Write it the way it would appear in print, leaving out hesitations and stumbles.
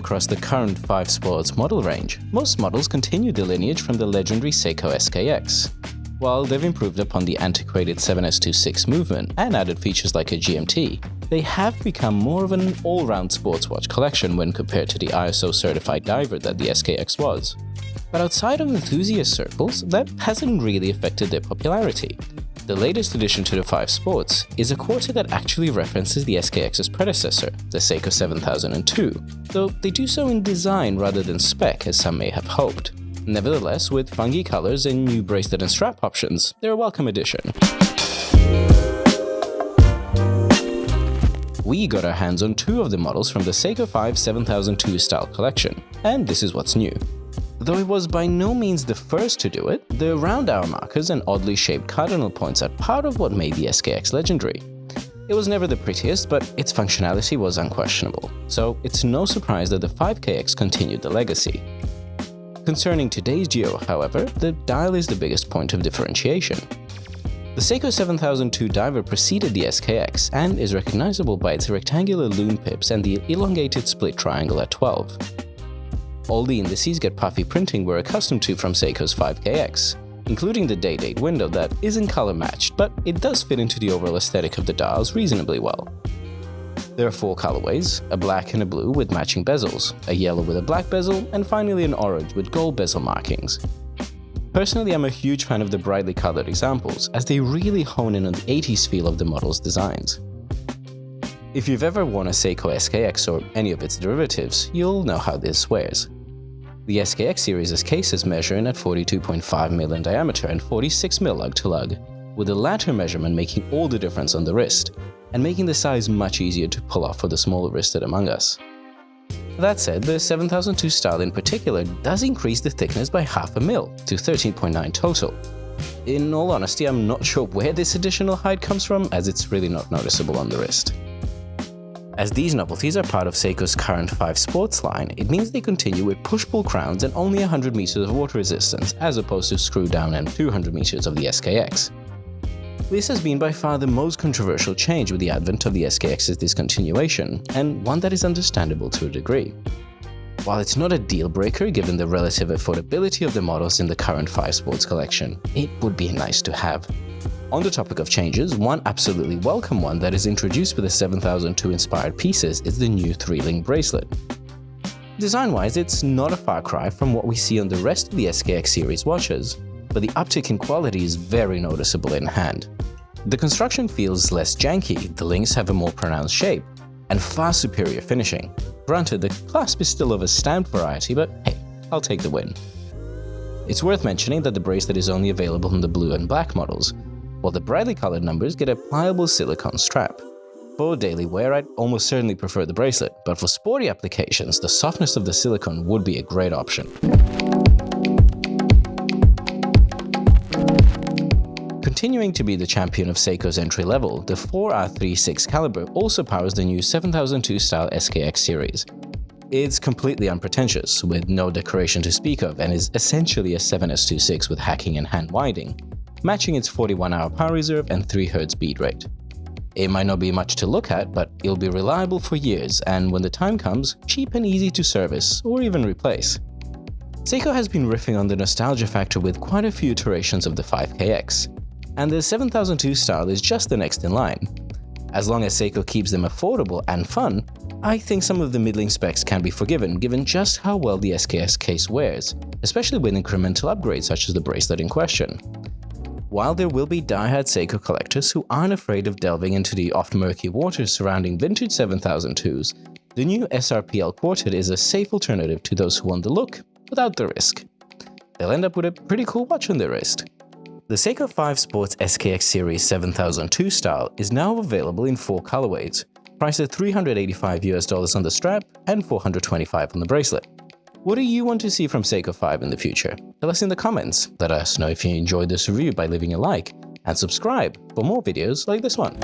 across the current 5 Sports model range, most models continue the lineage from the legendary Seiko SKX. While they've improved upon the antiquated 7S26 movement and added features like a GMT, they have become more of an all-round sports watch collection when compared to the ISO-certified diver that the SKX was. But outside of enthusiast circles, that hasn't really affected their popularity. The latest addition to the 5 Sports is a quarter that actually references the SKX's predecessor, the Seiko 7002, though they do so in design rather than spec as some may have hoped. Nevertheless, with funky colors and new bracelet and strap options, they're a welcome addition. We got our hands on 2 of the models from the Seiko 5 7002 style collection, and this is what's new. Though it was by no means the first to do it, the round hour markers and oddly shaped cardinal points are part of what made the SKX legendary. It was never the prettiest, but its functionality was unquestionable, so it's no surprise that the 5KX continued the legacy. Concerning today's Geo, however, the dial is the biggest point of differentiation. The Seiko 7002 diver preceded the SKX and is recognizable by its rectangular loom pips and the elongated split triangle at 12. All the indices get puffy printing we're accustomed to from Seiko's 5KX, including the day-date window that isn't color matched, but it does fit into the overall aesthetic of the dials reasonably well. There are 4 colorways, a black and a blue with matching bezels, a yellow with a black bezel, and finally an orange with gold bezel markings. Personally, I'm a huge fan of the brightly colored examples, as they really hone in on the 80s feel of the model's designs. If you've ever worn a Seiko SKX or any of its derivatives, you'll know how this wears. The SKX Series' cases measure in at 42.5 mm in diameter and 46 mm lug to lug, with the latter measurement making all the difference on the wrist, and making the size much easier to pull off for the smaller wristed among us. That said, the 7002 style in particular does increase the thickness by half a mil to 13.9 total. In all honesty, I'm not sure where this additional height comes from, as it's really not noticeable on the wrist. As these novelties are part of Seiko's current 5 Sports line, it means they continue with push-pull crowns and only 100 meters of water resistance, as opposed to screw-down and 200 meters of the SKX. This has been by far the most controversial change with the advent of the SKX's discontinuation, and one that is understandable to a degree. While it's not a deal-breaker given the relative affordability of the models in the current 5 Sports collection, it would be nice to have. On the topic of changes, one absolutely welcome one that is introduced with the 7002 inspired pieces is the new 3-link bracelet. Design-wise, it's not a far cry from what we see on the rest of the SKX series watches, but the uptick in quality is very noticeable in hand. The construction feels less janky, the links have a more pronounced shape, and far superior finishing. Granted, the clasp is still of a stamped variety, but hey, I'll take the win. It's worth mentioning that the bracelet is only available in the blue and black models, while the brightly colored numbers get a pliable silicone strap. For daily wear, I'd almost certainly prefer the bracelet, but for sporty applications, the softness of the silicone would be a great option. Continuing to be the champion of Seiko's entry level, the 4R36 caliber also powers the new 7002 style SKX series. It's completely unpretentious, with no decoration to speak of, and is essentially a 7S26 with hacking and hand winding, matching its 41-hour power reserve and 3Hz beat rate. It might not be much to look at, but it'll be reliable for years, and when the time comes, cheap and easy to service or even replace. Seiko has been riffing on the nostalgia factor with quite a few iterations of the 5KX, and the 7002 style is just the next in line. As long as Seiko keeps them affordable and fun, I think some of the middling specs can be forgiven given just how well the SKX case wears, especially with incremental upgrades such as the bracelet in question. While there will be die-hard Seiko collectors who aren't afraid of delving into the oft murky waters surrounding vintage 7002s, the new SRPL Quartet is a safe alternative to those who want the look without the risk. They'll end up with a pretty cool watch on their wrist. The Seiko 5 Sports SKX Series 7002 style is now available in 4 colorways, priced at $385 on the strap and $425 on the bracelet. What do you want to see from Seiko 5 in the future? Tell us in the comments. Let us know if you enjoyed this review by leaving a like, and subscribe for more videos like this one.